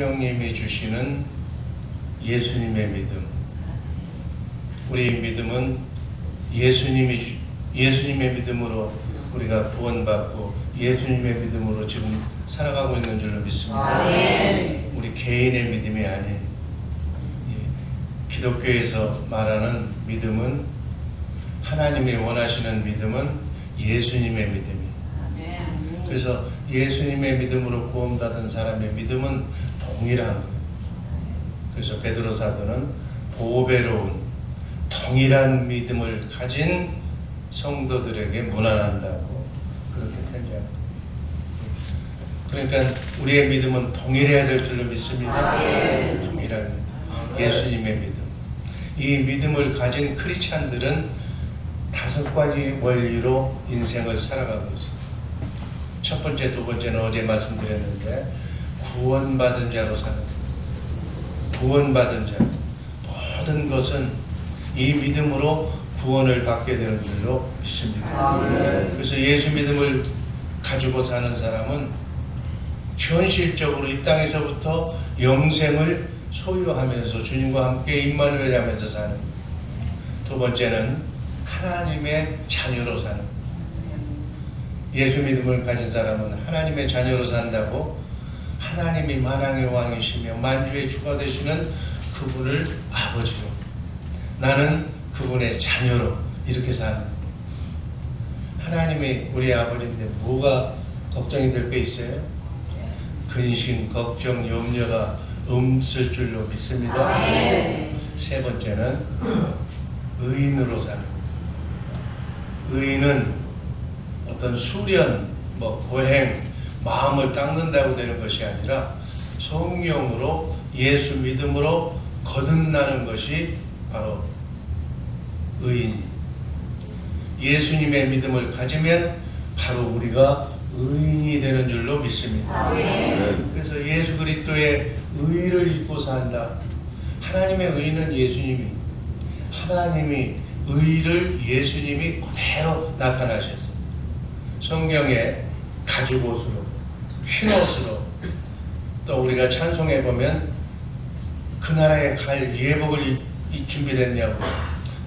성령님이 주시는 예수님의 믿음. 우리 믿음은 예수님의 믿음으로 우리가 구원받고 예수님의 믿음으로 지금 살아가고 있는 줄로 믿습니다. 우리 개인의 믿음이 아닌 기독교에서 말하는 믿음은, 하나님이 원하시는 믿음은 예수님의 믿음이에요. 그래서 예수님의 믿음으로 구원받은 사람의 믿음은 동일한 거예요. 그래서 베드로 사도는 보배로운 동일한 믿음을 가진 성도들에게 문안한다고 그렇게 편지합니다. 그러니까 우리의 믿음은 동일해야 될 줄로 믿습니다. 동일한 믿음, 예수님의 믿음. 이 믿음을 가진 크리스찬들은 5가지 원리로 인생을 살아가고 있습니다. 첫 번째, 두 번째는 어제 말씀드렸는데, 구원받은 자로 사는 것. 구원받은 자. 모든 것은 이 믿음으로 구원을 받게 되는 줄로 믿습니다. 그래서 예수 믿음을 가지고 사는 사람은 현실적으로 이 땅에서부터 영생을 소유하면서 주님과 함께 임마누엘 하면서 사는 것. 두 번째는 하나님의 자녀로 사는 것. 예수 믿음을 가진 사람은 하나님의 자녀로 산다고 하나님이 만왕의 왕이시며 만주의 주가 되시는 그분을 아버지로, 나는 그분의 자녀로 이렇게 사는 거예요. 하나님이 우리 아버지인데 뭐가 걱정이 될 게 있어요? 근심, 걱정, 염려가 없을 줄로 믿습니다. 세 번째는 의인으로 사는 거예요. 의인은 어떤 수련, 고행, 마음을 닦는다고 되는 것이 아니라 성령으로 예수 믿음으로 거듭나는 것이 바로 의인. 예수님의 믿음을 가지면 바로 우리가 의인이 되는 줄로 믿습니다. 그래서 예수 그리스도의 의를 입고 산다. 하나님의 의는 예수님이, 하나님이 의를 예수님이 그대로 나타나셨어요. 성경에 가죽옷으로, 흰옷으로, 또 우리가 찬송해 보면 그 나라에 갈 예복을 준비됐냐고,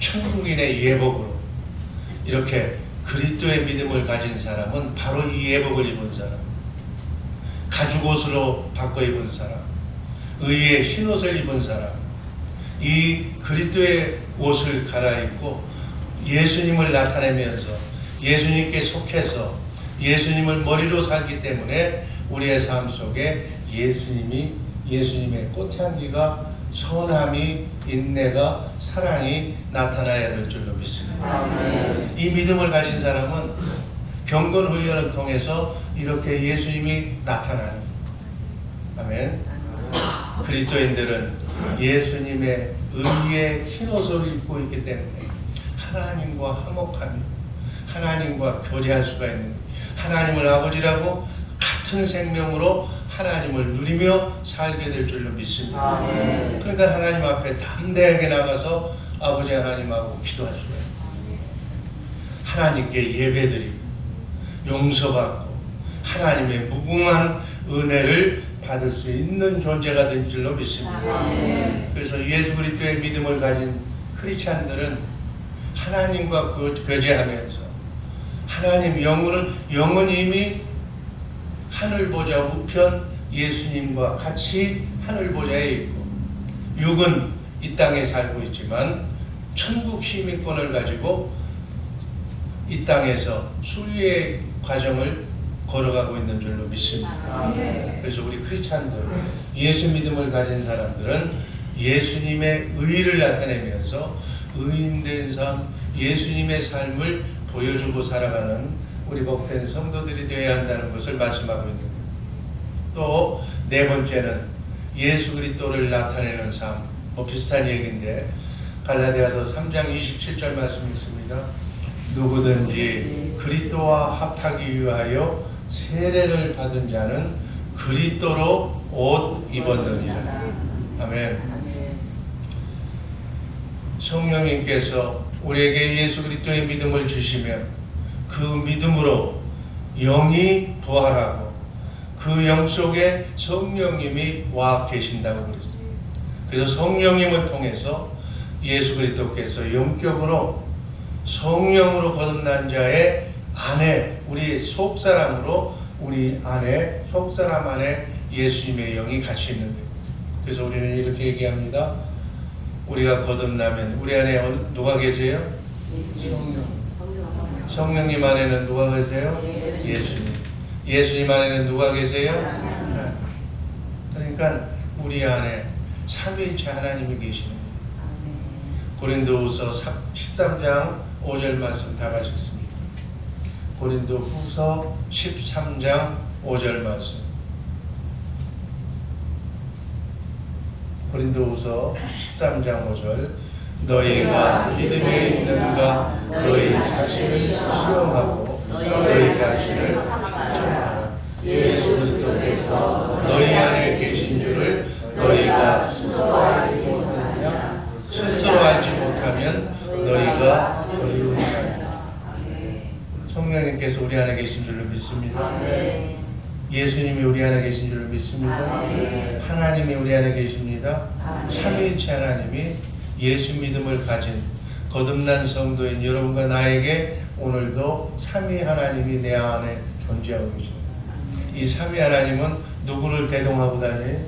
천국인의 예복으로, 이렇게 그리스도의 믿음을 가진 사람은 바로 이 예복을 입은 사람, 가죽옷으로 바꿔 입은 사람, 의의 흰옷을 입은 사람, 이 그리스도의 옷을 갈아입고 예수님을 나타내면서 예수님께 속해서 예수님을 머리로 살기 때문에 우리의 삶 속에 예수님의 꽃향기가, 선함이, 인내가, 사랑이 나타나야 될 줄로 믿습니다. 이 믿음을 가진 사람은 경건 훈련을 통해서 이렇게 예수님이 나타나는, 아멘. 그리스도인들은 예수님의 의의 흰옷을 입고 있기 때문에 하나님과 화목하며 하나님과 교제할 수가 있는, 하나님을 아버지라고 같은 생명으로 하나님을 누리며 살게 될 줄로 믿습니다. 그러니까 하나님 앞에 담대하게 나가서 아버지 하나님하고 기도할 수가 있는, 하나님께 예배드리고 용서받고 하나님의 무궁한 은혜를 받을 수 있는 존재가 된 줄로 믿습니다. 그래서 예수 그리스도의 믿음을 가진 크리스찬들은 하나님과 교제하면서 하나님 영혼은 이미 하늘 보좌 우편 예수님과 같이 하늘 보좌에 있고, 육은 이 땅에 살고 있지만 천국 시민권을 가지고 이 땅에서 순례의 과정을 걸어가고 있는 줄로 믿습니다. 그래서 우리 크리스찬들, 예수 믿음을 가진 사람들은 예수님의 의를 나타내면서 의인된 삶, 예수님의 삶을 보여주고 살아가는 우리 복된 성도들이 되어야 한다는 것을 말씀하고 있는 거예요. 또 네 번째는 예수 그리스도를 나타내는 삶, 비슷한 얘기인데 갈라디아서 3장 27절 말씀이 있습니다. 누구든지 그리스도와 합하기 위하여 세례를 받은 자는 그리스도로 옷 입었느니라. 아멘. 성령님께서 우리에게 예수 그리스도의 믿음을 주시면 그 믿음으로 영이 부활하고 그 영 속에 성령님이 와 계신다고 그랬어요. 그래서 성령님을 통해서 예수 그리스도께서 영적으로 성령으로 거듭난 자의 안에 우리 속사람으로 우리 안에 속사람 안에 예수님의 영이 같이 있는 거예요. 그래서 우리는 이렇게 얘기합니다. 우리가 거듭나면 우리 안에 누가 계세요? 성령님 안에는 누가 계세요? 예수님. 예수님 안에는 누가 계세요? 그러니까 우리 안에 삼위일체 하나님이 계시는 거예요. 고린도후서 13장 5절 말씀 다 가셨습니다. 고린도후서 13장 5절 말씀. 고린도후서 13장 5절. 너희가 믿음에 있는가 너희 자신을 시험하고 너희 자신을 시험하라. 예수 그리스도께서 너희 안에 계신 줄을 너희가 스스로 알지 못하느냐? 스스로 알지 못하면 너희가 거리우리라. 성령님께서 우리 안에 계신 줄로 믿습니다. 예수님이 우리 안에 계신 줄로 믿습니다. 하나님이 우리 안에 계십니다. 삼위일체 하나님이 예수 믿음을 가진 거듭난 성도인 여러분과 나에게 오늘도 삼위 하나님이 내 안에 존재하고 계십니다. 이 삼위 하나님은 누구를 대동하고 다녀요?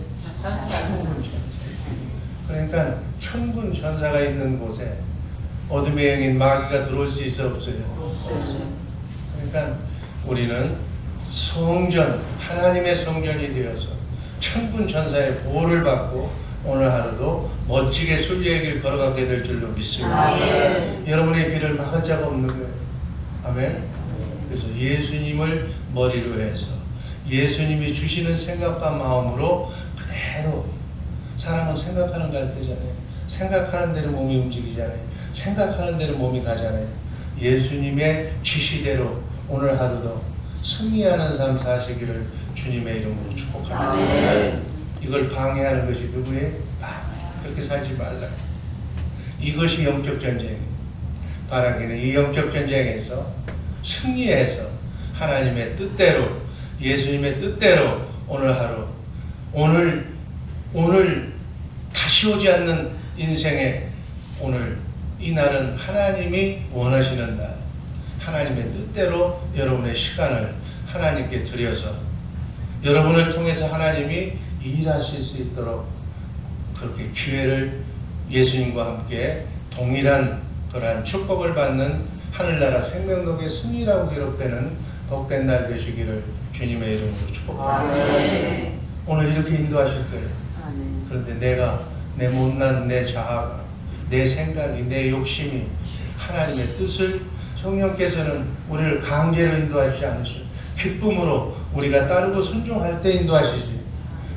천군 천사. 그러니까 천군 천사가 있는 곳에 어둠의 영인 마귀가 들어올 수 있어 없어요? 없어요. 그러니까 우리는 성전, 하나님의 성전이 되어서 천군 천사의 보호를 받고 오늘 하루도 멋지게 순례의 길 걸어가게 될 줄로 믿습니다. 아멘. 여러분의 길을 막을 자가 없는 거예요. 아멘. 그래서 예수님을 머리로 해서 예수님이 주시는 생각과 마음으로 그대로 사람은 생각하는 걸 쓰잖아요. 생각하는 대로 몸이 움직이잖아요. 생각하는 대로 몸이 가잖아요. 예수님의 지시대로 오늘 하루도 승리하는 삶 사시기를 주님의 이름으로 축복합니다. 아멘. 이걸 방해하는 것이 누구예요? 그렇게 살지 말라. 이것이 영적 전쟁이에요. 바라기는 이 영적 전쟁에서 승리해서 하나님의 뜻대로 예수님의 뜻대로 오늘 하루 오늘 다시 오지 않는 인생의 오늘 이 날은 하나님이 원하시는 날, 하나님의 뜻대로 여러분의 시간을 하나님께 드려서 여러분을 통해서 하나님이 일하실 수 있도록 그렇게 기회를 예수님과 함께 동일한 그러한 축복을 받는 하늘나라 생명록의 승리라고 기록되는 복된 날 되시기를 주님의 이름으로 축복합니다. 오늘 이렇게 인도하실 거예요. 그런데 내가 내 못난 내 자아가 내 생각이 내 욕심이 하나님의 뜻을 성령께서는 우리를 강제로 인도하시지 않으시고 기쁨으로 우리가 따르고 순종할 때 인도하시지.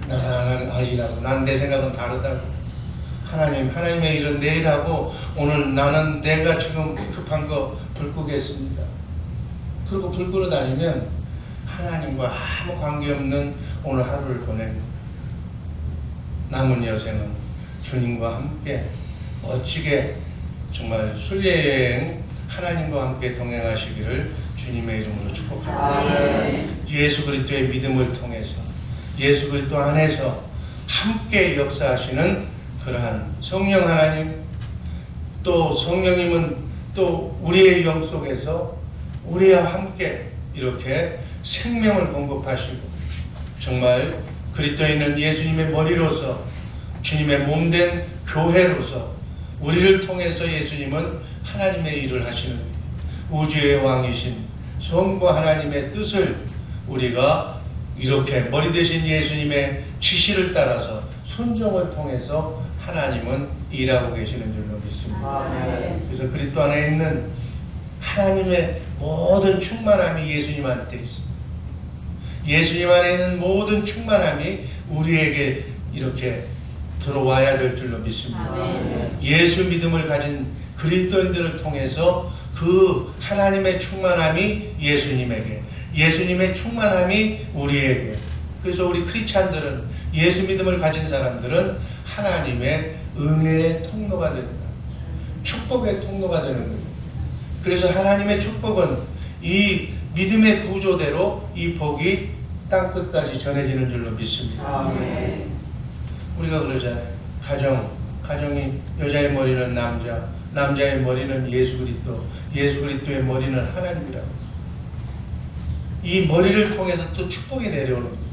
나는 아니라고. 난 내 생각은 다르다고. 하나님의 일은 내일 하고 오늘 나는 내가 지금 급한 거 불 끄겠습니다. 그리고 불 끄러 다니면 하나님과 아무 관계없는 오늘 하루를 보내고 남은 여생은 주님과 함께 멋지게 정말 순례여행 하나님과 함께 동행하시기를 주님의 이름으로 축복합니다. 예수 그리스도의 믿음을 통해서 예수 그리스도 안에서 함께 역사하시는 그러한 성령 하나님, 또 성령님은 또 우리의 영 속에서 우리와 함께 이렇게 생명을 공급하시고 정말 그리스도에 있는 예수님의 머리로서 주님의 몸된 교회로서 우리를 통해서 예수님은 하나님의 일을 하시는 우주의 왕이신 성과 하나님의 뜻을 우리가 이렇게 머리 대신 예수님의 지시를 따라서 순종을 통해서 하나님은 일하고 계시는 줄로 믿습니다. 그래서 그리스도 안에 있는 하나님의 모든 충만함이 예수님한테 있습니다. 예수님 안에 있는 모든 충만함이 우리에게 이렇게 들어와야 될 줄로 믿습니다. 예수 믿음을 가진 그리스도인들을 통해서 그 하나님의 충만함이 예수님에게, 예수님의 충만함이 우리에게. 그래서 우리 크리스찬들은, 예수 믿음을 가진 사람들은 하나님의 은혜의 통로가 된다. 축복의 통로가 되는 거예요. 그래서 하나님의 축복은 이 믿음의 구조대로 이 복이 땅끝까지 전해지는 줄로 믿습니다. 아멘. 우리가 그러잖아요. 가정이 여자의 머리는 남자, 남자의 머리는 예수 그리스도, 예수 그리스도의 머리는 하나님이라고. 이 머리를 통해서 또 축복이 내려오는 거예요.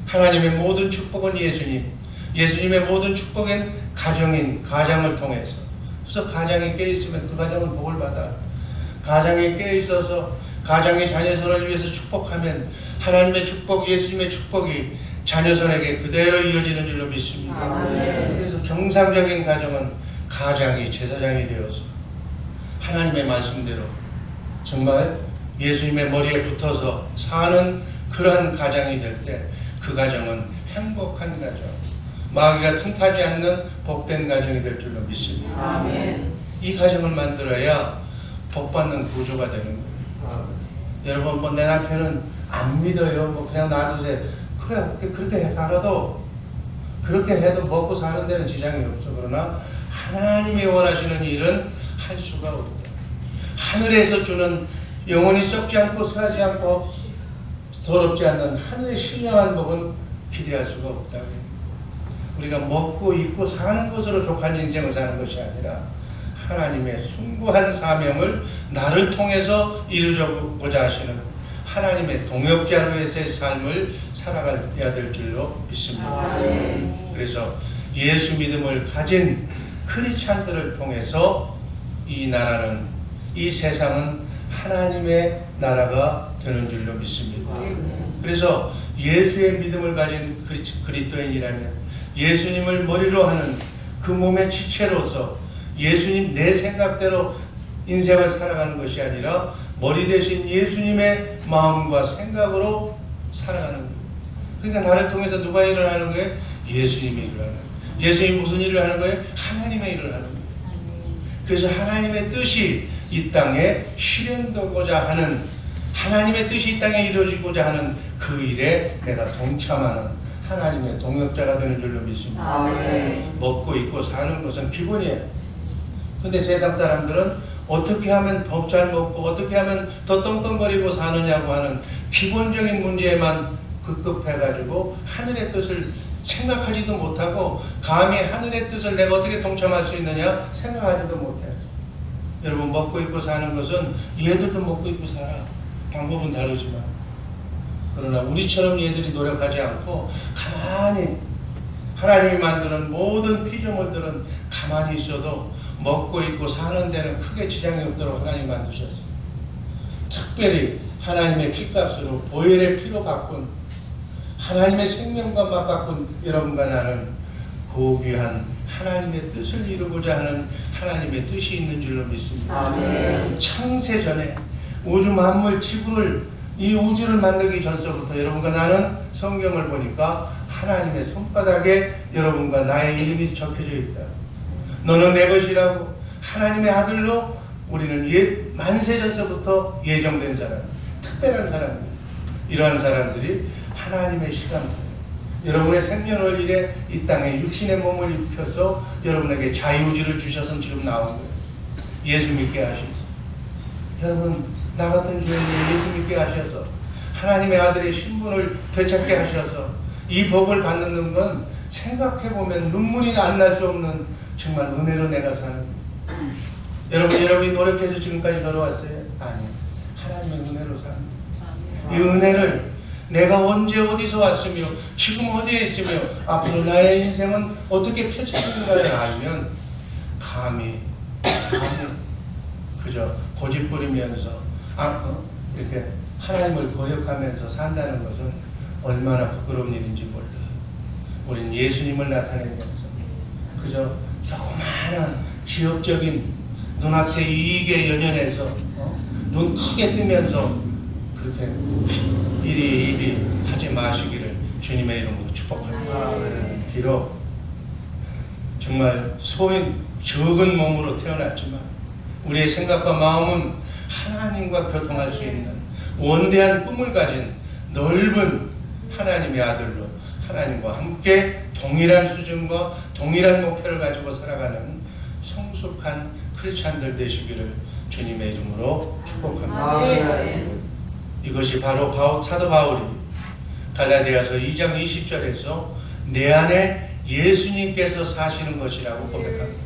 하나님의 모든 축복은 예수님, 예수님의 모든 축복은 가정을 통해서. 그래서 가정이 깨어있으면 그 가정은 복을 받아. 가정이 깨어있어서 가정의 자녀선을 위해서 축복하면 하나님의 축복, 예수님의 축복이 자녀선에게 그대로 이어지는 줄로 믿습니다. 아멘. 그래서 정상적인 가정은 가장이 제사장이 되어서 하나님의 말씀대로 정말 예수님의 머리에 붙어서 사는 그러한 가정이 될 때 그 가정은 행복한 가정, 마귀가 틈타지 않는 복된 가정이 될 줄로 믿습니다. 아멘. 이 가정을 만들어야 복받는 구조가 되는 거예요. 여러분, 뭐 내 남편은 안 믿어요. 뭐 그냥 놔두세요. 그래, 그렇게 살아도, 그렇게 해도 먹고 사는 데는 지장이 없어. 그러나 하나님이 원하시는 일은 할 수가 없다. 하늘에서 주는 영원히 썩지 않고 상하지 않고 더럽지 않는 하늘의 신령한 복은 기대할 수가 없다. 우리가 먹고 입고 사는 것으로 족한 인생을 사는 것이 아니라 하나님의 숭고한 사명을 나를 통해서 이루고자 하시는 하나님의 동역자로서의 삶을 살아가야 될 줄로 믿습니다. 그래서 예수 믿음을 가진 크리스찬들을 통해서 이 나라는, 이 세상은 하나님의 나라가 되는 줄로 믿습니다. 그래서 예수의 믿음을 가진 그리스도인이라면 예수님을 머리로 하는 그 몸의 지체로서 예수님 내 생각대로 인생을 살아가는 것이 아니라 머리 대신 예수님의 마음과 생각으로 살아가는 거예요. 그러니까 나를 통해서 누가 일을 하는 거예요? 예수님이 일을 하는 거예요. 예수님이 무슨 일을 하는 거예요? 하나님의 일을 하는 거예요. 그래서 하나님의 뜻이 이 땅에 실현되고자 하는, 하나님의 뜻이 이 땅에 이루어지고자 하는 그 일에 내가 동참하는 하나님의 동역자가 되는 줄로 믿습니다. 아멘. 먹고 입고 사는 것은 기본이에요. 근데 세상 사람들은 어떻게 하면 더 잘 먹고 어떻게 하면 더 떵떵거리고 사느냐고 하는 기본적인 문제에만 급급해가지고 하늘의 뜻을 생각하지도 못하고 감히 하늘의 뜻을 내가 어떻게 동참할 수 있느냐 생각하지도 못해요. 여러분, 먹고 입고 사는 것은 얘들도 먹고 입고 살아. 방법은 다르지만. 그러나 우리처럼 얘들이 노력하지 않고 가만히 하나님이 만드는 모든 피조물들은 가만히 있어도 먹고 입고 사는 데는 크게 지장이 없도록 하나님이 만드셨어요. 특별히 하나님의 피값으로 보혈의 피로 바꾼, 하나님의 생명과 맞바꾼 여러분과 나는 고귀한 하나님의 뜻을 이루고자 하는 하나님의 뜻이 있는 줄로 믿습니다. 아멘. 창세전에 우주 만물 지구를, 이 우주를 만들기 전서부터 여러분과 나는 성경을 보니까 하나님의 손바닥에 여러분과 나의 이름이 적혀져 있다. 너는 내 것이라고 하나님의 아들로 우리는 만세전서부터 예정된 사람, 특별한 사람들, 이러한 사람들이 하나님의 시간표, 여러분의 생년월일에 이 땅에 육신의 몸을 입혀서 여러분에게 자유의지를 주셔서 지금 나온 거예요. 예수 믿게 하시고, 여러분 나 같은 죄인을 예수 믿게 하셔서 하나님의 아들의 신분을 되찾게 하셔서 이 복을 받는 건 생각해보면 눈물이 안 날 수 없는 정말 은혜로 내가 사는 거예요. 여러분이 노력해서 지금까지 걸어왔어요? 아니요. 하나님의 은혜로 사는 거예요. 이 은혜를 내가 언제 어디서 왔으며 지금 어디에 있으며 앞으로 나의 인생은 어떻게 펼쳐지는가를 알면 감히 그저 고집 부리면서 이렇게 하나님을 거역하면서 산다는 것은 얼마나 부끄러운 일인지 몰라. 우린 예수님을 나타내면서 그저 조그마한 지역적인 눈앞에 이익에 연연해서 눈 크게 뜨면서 그렇게 이리 하지 마시기를 주님의 이름으로 축복합니다. 비록 정말 적은 몸으로 태어났지만 우리의 생각과 마음은 하나님과 교통할 수 있는 원대한 꿈을 가진 넓은 하나님의 아들로 하나님과 함께 동일한 수준과 동일한 목표를 가지고 살아가는 성숙한 크리스찬들 되시기를 주님의 이름으로 축복합니다. 아멘. 이것이 바로 사도 바울이 갈라디아서 2장 20절에서 내 안에 예수님께서 사시는 것이라고 고백합니다.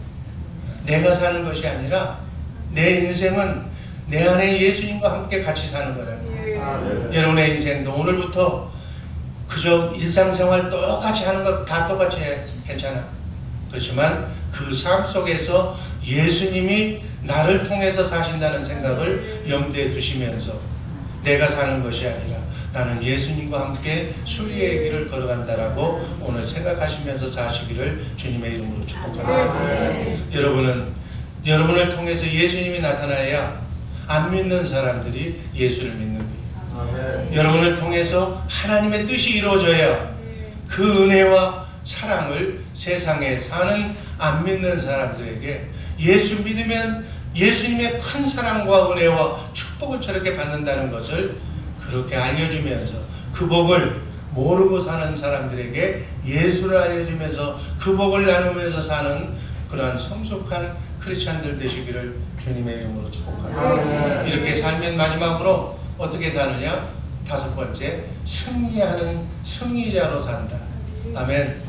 내가 사는 것이 아니라 내 인생은 내 안에 예수님과 함께 같이 사는 거예요. 여러분의 인생도 오늘부터 그저 일상생활 똑같이 하는 것 다 똑같이 해. 괜찮아. 그렇지만 그 삶 속에서 예수님이 나를 통해서 사신다는 생각을 염두에 두시면서 내가 사는 것이 아니라 나는 예수님과 함께 순리의 길을 걸어간다라고 오늘 생각하시면서 사시기를 주님의 이름으로 축복합니다. 여러분은 여러분을 통해서 예수님이 나타나야 안 믿는 사람들이 예수를 믿는 거예요. 여러분을 통해서 하나님의 뜻이 이루어져야 그 은혜와 사랑을 세상에 사는 안 믿는 사람들에게 예수 믿으면 예수님의 큰 사랑과 은혜와 축복을 저렇게 받는다는 것을 그렇게 알려주면서 그 복을 모르고 사는 사람들에게 예수를 알려주면서 그 복을 나누면서 사는 그러한 성숙한 크리스찬들 되시기를 주님의 이름으로 축복합니다. 이렇게 살면 마지막으로 어떻게 사느냐? 5번째, 승리하는 승리자로 산다. 아멘.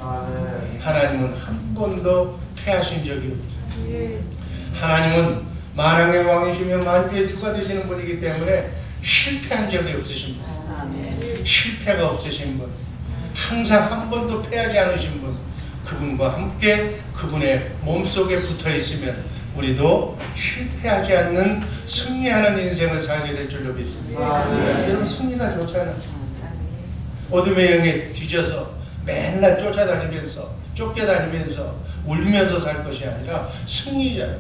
하나님은 한 번도 패하신 적이 없어요. 하나님은 만왕의 왕이시며 만주의 주가 되시는 분이기 때문에 실패한 적이 없으신 분, 실패가 없으신 분, 항상 한 번도 패하지 않으신 분, 그분과 함께 그분의 몸속에 붙어 있으면 우리도 실패하지 않는 승리하는 인생을 살게 될 줄로 믿습니다. 여러분, 승리가 좋잖아요. 어둠의 영에 뒤져서 맨날 쫓아다니면서 쫓겨다니면서 울면서 살 것이 아니라 승리자로,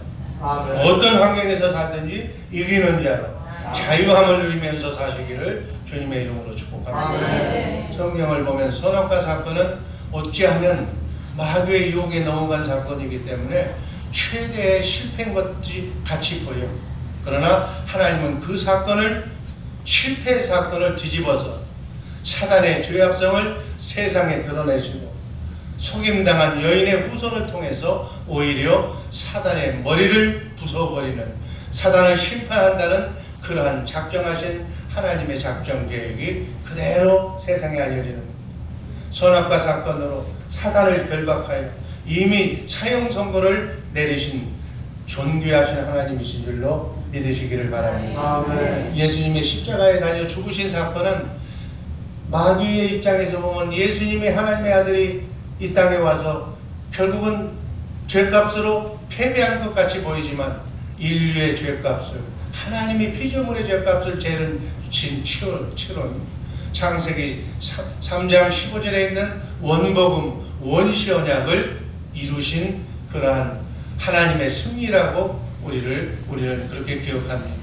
어떤 환경에서 살든지 이기는 자로 자유함을 누리면서 사시기를 주님의 이름으로 축복합니다. 성경을 보면 선악과 사건은 어찌하면 마귀의 유혹에 넘어간 사건이기 때문에 최대의 실패인 것 같이 보여. 그러나 하나님은 그 사건을, 실패의 사건을 뒤집어서 사단의 죄악성을 세상에 드러내시고 속임당한 여인의 후손을 통해서 오히려 사단의 머리를 부숴버리는, 사단을 심판한다는 그러한 작정하신 하나님의 작정 계획이 그대로 세상에 알려지는, 선악과 사건으로 사단을 결박하여 이미 사형 선고를 내리신 존귀하신 하나님이신 줄로 믿으시기를 바랍니다. 예수님의 십자가에 달려 죽으신 사건은 마귀의 입장에서 보면 예수님이 하나님의 아들이 이 땅에 와서 결국은 죄값으로 패배한 것 같이 보이지만 인류의 죄값을, 하나님이 피조물의 죄값을 죄를 진 치러는 창세기 3장 15절에 있는 원복음, 원시언약을 이루신 그러한 하나님의 승리라고 우리는 그렇게 기억합니다.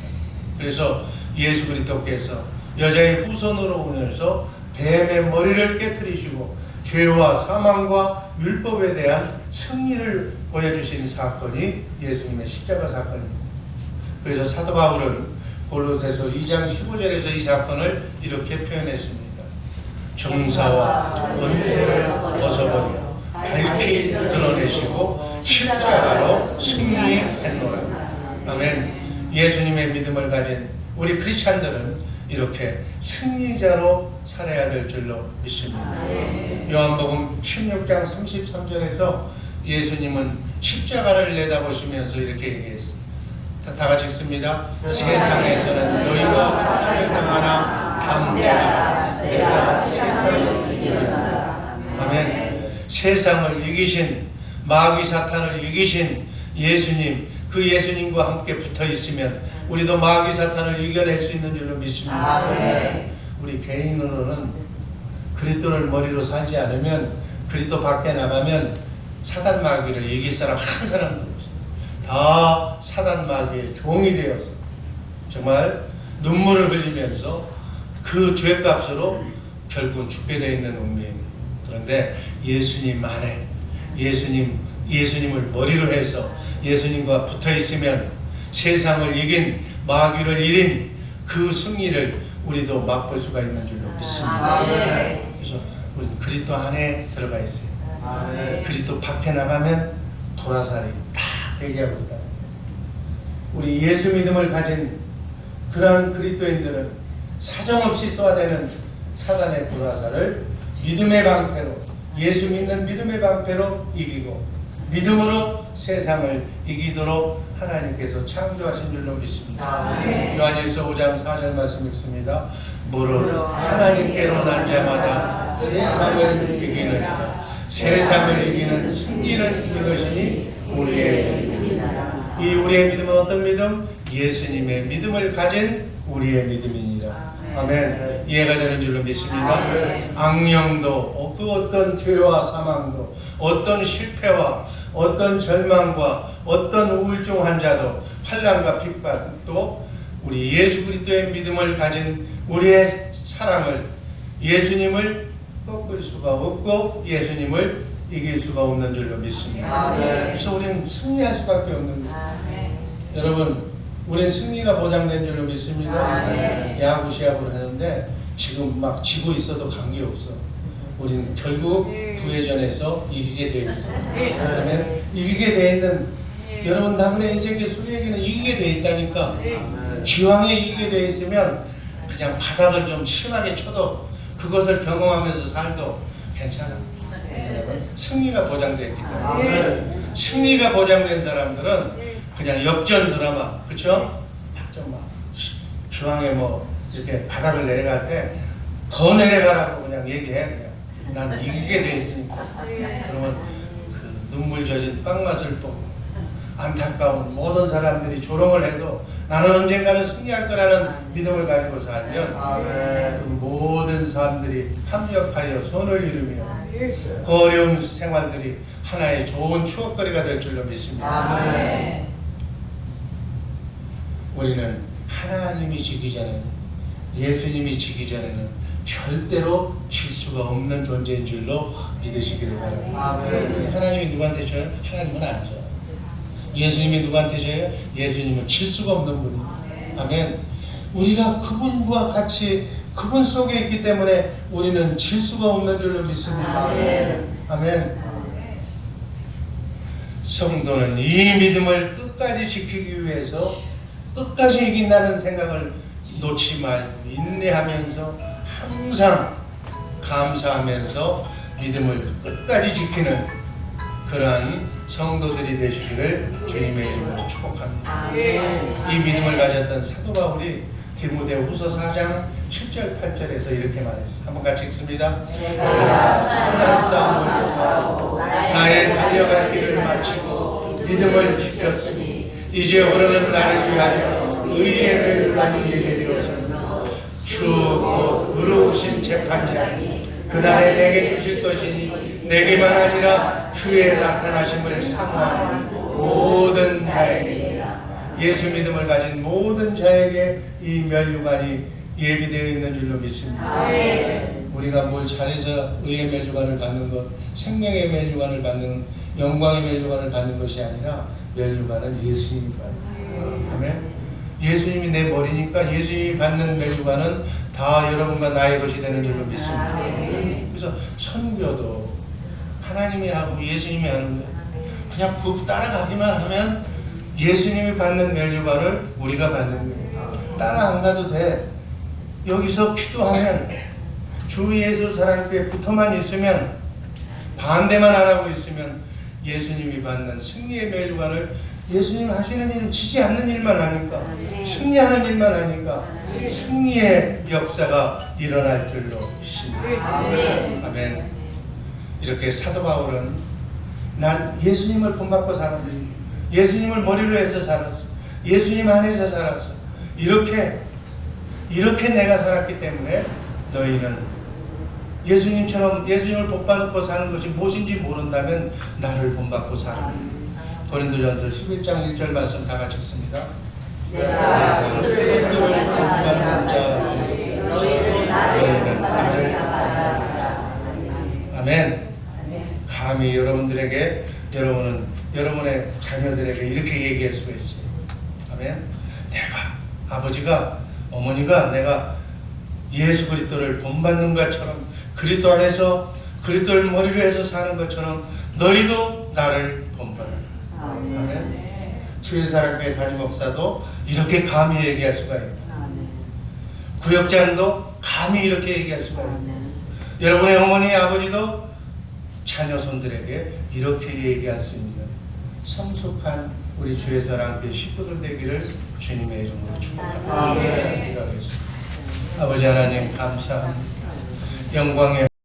그래서 예수 그리스도께서 여자의 후손으로 오면서 뱀의 머리를 깨뜨리시고 죄와 사망과 율법에 대한 승리를 보여주신 사건이 예수님의 십자가 사건입니다. 그래서 사도 바울은 골로새서 2장 15절에서 이 사건을 이렇게 표현했습니다. 정사와 권세를 벗어버려 밝히 드러내시고 십자가로 승리했노라. 아멘. 예수님의 믿음을 가진 우리 크리스찬들은 이렇게 승리자로 살아야 될 줄로 믿습니다. 요한복음 16장 33절에서 예수님은 십자가를 내다보시면서 이렇게 얘기했습니다. 다 같이 읽습니다. 세상에서는 너희가 환난을 당하나 담대하라. 내가 세상을 이기리라. 아멘. 세상을 이기신, 마귀 사탄을 이기신 예수님, 그 예수님과 함께 붙어 있으면 우리도 마귀 사탄을 이겨낼 수 있는 줄로 믿습니다. 우리 개인으로는 그리스도를 머리로 살지 않으면, 그리스도 밖에 나가면 사단 마귀를 이길 사람 한 사람도 없어요. 다 사단 마귀의 종이 되어서 정말 눈물을 흘리면서 그 죄값으로 결국은 죽게 되어 있는 운명입니다. 그런데 예수님 안에, 예수님을 머리로 해서 예수님과 붙어 있으면 세상을 이긴, 마귀를 이긴 그 승리를 우리도 맛볼 수가 있는 줄로 믿습니다. 그래서 우리는 그리스도 안에 들어가 있어요. 그리스도 밖에 나가면 불화살이 딱 대기하고 있다. 우리 예수 믿음을 가진 그러한 그리스도인들은 사정없이 쏘아대는 사단의 불화살을 믿음의 방패로, 예수 믿는 믿음의 방패로 이기고 믿음으로 세상을 이기도록 하나님께서 창조하신 줄로 믿습니다. 요한일서 5장 4절 말씀 읽습니다. 무릇 하나님께로 난 자마다 세상을 이기느니라. 세상을 이기는 승리는 이것이니 우리의 믿음이니라. 이 우리의 믿음은 어떤 믿음? 예수님의 믿음을 가진 우리의 믿음이니라. 아멘. 이해가 되는 줄로 믿습니다. 악령도 그 어떤 죄와 사망도 어떤 실패와 어떤 절망과 어떤 우울증 환자도 환난과 핍박도 우리 예수 그리스도의 믿음을 가진 우리의 사랑을 예수님을 꺾을 수가 없고 예수님을 이길 수가 없는 줄로 믿습니다. 그래서 우리는 승리할 수밖에 없는 거예요. 여러분, 우리는 승리가 보장된 줄로 믿습니다. 야구 시합을 하는데 지금 막 지고 있어도 관계없어. 우리는 결국 부회전에서 이기게 되어 있어요. 그다음에 이기게 되어 있는 여러분 당연히 인생의 수리에게는 이기게 되어 있다니까. 기왕에 이기게 되어 있으면 그냥 바닥을 좀 심하게 쳐도 그것을 경험하면서 살도 괜찮아. 승리가 보장되어 있기 때문에 승리가 보장된 사람들은 그냥 역전 드라마, 그쵸? 좀 막 기왕에 뭐 이렇게 바닥을 내려갈 때 더 내려가라고 그냥 얘기해. 그냥 난 이기게 돼 있으니까. 그러면 그 눈물 젖은 빵맛을 보고 안타까운 모든 사람들이 조롱을 해도 나는 언젠가는 승리할 거라는 믿음을 가지고 살면 그 모든 사람들이 합력하여 선을 이루며 그 어려운 생활들이 하나의 좋은 추억거리가 될 줄로 믿습니다. 우리는 하나님이 지기 전에는, 예수님이 지기 전에는 절대로 질 수가 없는 존재인 줄로 믿으시기를 바랍니다. 하나님이 누구한테 줘요? 하나님은 안 줘요. 예수님이 누구한테 줘요? 예수님은 질 수가 없는 분이에요. 아멘. 우리가 그분과 같이 그분 속에 있기 때문에 우리는 질 수가 없는 줄로 믿습니다. 아멘. 성도는 이 믿음을 끝까지 지키기 위해서 끝까지 이긴다는 생각을 놓지 말고 인내하면서 항상 감사하면서 믿음을 끝까지 지키는 그러한 성도들이 되시기를 주님의 이름으로 축복합니다. 이 믿음을 가졌던 사도 바울이 디모데후서 4장 7절 8절에서 이렇게 말했어요. 한번 같이 읽습니다. 내가 선한 싸움을 싸우고 나의 달려갈 길을 마치고 믿음을 지켰으니 이제 오르는 나를 위하여 의의 멸관이 예배되었으며 주 곧 의로우신 재판장이 그날에 내게 주실 것이니 내게만 아니라 주의 나타나심을 사모하는 모든 자에게, 예수 믿음을 가진 모든 자에게 이 멸류관이 예비되어 있는 줄로 믿습니다. 우리가 뭘 잘해서 의의 멸류관을 받는 것, 생명의 멸류관을 받는, 영광의 멸류관을 받는 것이 아니라 멸류관은 예수님이 받는 거예요. 아멘. 예수님이 내 머리니까 예수님이 받는 멸류관은 다 여러분과 나의 것이 되는 줄로 믿습니다. 그래서 선교도 하나님이 하고 예수님이 하는 거예요. 그냥 그 따라가기만 하면 예수님이 받는 멸류관을 우리가 받는 거예요. 따라 안 가도 돼. 여기서 기도하면 주 예수 사랑교회에 붙어만 있으면, 반대만 안 하고 있으면 예수님이 받는 승리의 멸류관을, 예수님 하시는 일은 지지 않는 일만 하니까, 승리하는 일만 하니까 승리의 역사가 일어날 줄로 믿습니다. 아멘. 이렇게 사도 바울은 난 예수님을 본받고 살았어, 예수님을 머리로 해서 살았어, 예수님 안에서 살았어, 이렇게 내가 살았기 때문에 너희는 예수님처럼 예수님을 본받고 사는 것이 무엇인지 모른다면 나를 본받고 살아. 고린도전서 11장 1절 말씀 다 같이 읽습니다. 내가 그리스도를 본받는 자 너희는 나를 본받으라. 아멘. 감히 여러분들에게, 여러분의 자녀들에게 이렇게 얘기할 수가 있어요. 아멘. 내가, 아버지가, 어머니가 내가 예수 그리스도를 본받는 것처럼, 그리스도 안에서 그리스도를 머리로 해서 사는 것처럼 너희도 나를 본받아라. 아멘. 주의 사랑교회 담임 목사도 이렇게 감히 얘기할 수가 있다. 구역장도 감히 이렇게 얘기할 수가 있는 여러분의 어머니 아버지도 자녀 손들에게 이렇게 얘기할 수 있는 성숙한 우리 주의 사랑교회 식구들 되기를 주님의 이름으로 축복합니다. 기도하겠습니다. 아버지 하나님 감사합니다. 영광의